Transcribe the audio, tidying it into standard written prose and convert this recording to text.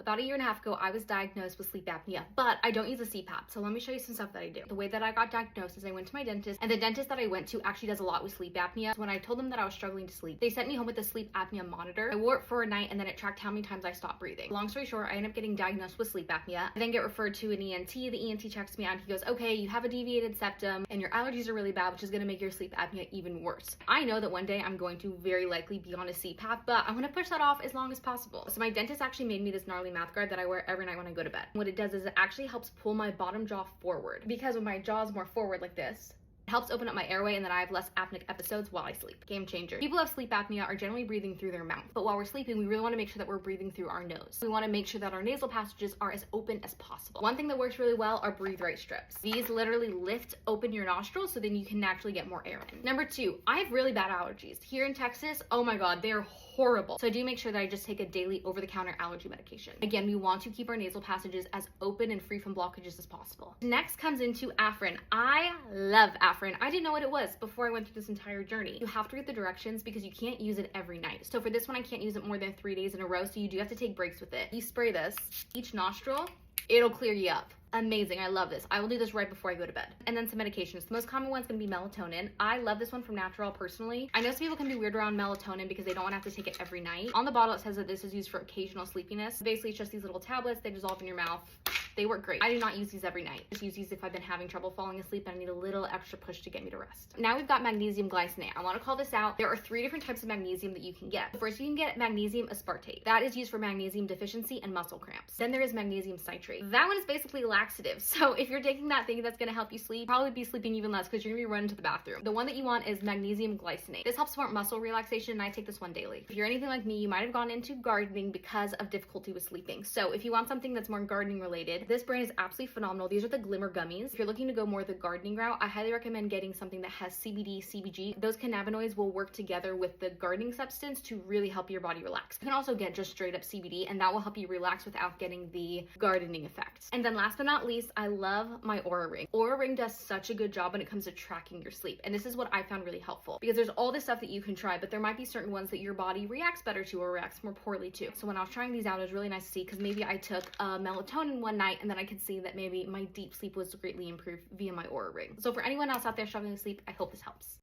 About a year and a half ago, I was diagnosed with sleep apnea, but I don't use a CPAP. So let me show you some stuff that I do. The way that I got diagnosed is I went to my dentist, and the dentist that I went to actually does a lot with sleep apnea. So when I told them that I was struggling to sleep, they sent me home with a sleep apnea monitor. I wore it for a night, and then it tracked how many times I stopped breathing. Long story short, I ended up getting diagnosed with sleep apnea. I then get referred to an ENT. The ENT checks me out, and he goes, okay, you have a deviated septum, and your allergies are really bad, which is gonna make your sleep apnea even worse. I know that one day I'm going to very likely be on a CPAP, but I'm gonna push that off as long as possible. So my dentist actually made me this gnarly mouth guard that I wear every night when I go to bed. What it does is it actually helps pull my bottom jaw forward, because when my jaw is more forward like this, it helps open up my airway, and then I have less apneic episodes while I sleep. Game changer. People who have sleep apnea are generally breathing through their mouth, but while we're sleeping, we really want to make sure that we're breathing through our nose. We want to make sure that our nasal passages are as open as possible. One thing that works really well are breathe right strips. These literally lift open your nostrils so then you can naturally get more air in. Number 2, I have really bad allergies. Here in Texas, oh my god, they're horrible. So I do make sure that I just take a daily over-the-counter allergy medication. Again, we want to keep our nasal passages as open and free from blockages as possible. Next comes into Afrin. I love Afrin. I didn't know what it was before I went through this entire journey. You have to read the directions because you can't use it every night. So for this one, I can't use it more than 3 days in a row, so you do have to take breaks with it. You spray this each nostril, it'll clear you up. Amazing. I love this. I will do this right before I go to bed. And then some medications. The most common one's going to be melatonin. I love this one from Natural personally. I know some people can be weird around melatonin because they don't want to have to take it every night. On the bottle, it says that this is used for occasional sleepiness. Basically, it's just these little tablets. They dissolve in your mouth. They work great. I do not use these every night. I just use these if I've been having trouble falling asleep and I need a little extra push to get me to rest. Now we've got magnesium glycinate. I want to call this out. There are 3 different types of magnesium that you can get. First, you can get magnesium aspartate. That is used for magnesium deficiency and muscle cramps. Then there is magnesium citrate. That one is basically laxative. So if you're taking that thing that's going to help you sleep, probably be sleeping even less because you're going to be running to the bathroom. The one that you want is magnesium glycinate. This helps support muscle relaxation, and I take this one daily. If you're anything like me, you might have gone into gardening because of difficulty with sleeping. So if you want something that's more gardening related, this brand is absolutely phenomenal. These are the Glimmer gummies. If you're looking to go more the gardening route, I highly recommend getting something that has CBD, CBG. Those cannabinoids will work together with the gardening substance to really help your body relax. You can also get just straight up CBD, and that will help you relax without getting the gardening effects. And then last but not least, I love my Aura Ring. Aura Ring does such a good job when it comes to tracking your sleep. And this is what I found really helpful, because there's all this stuff that you can try, but there might be certain ones that your body reacts better to or reacts more poorly to. So when I was trying these out, it was really nice to see, because maybe I took melatonin one night and then I could see that maybe my deep sleep was greatly improved via my Aura Ring. So for anyone else out there struggling to sleep, I hope this helps.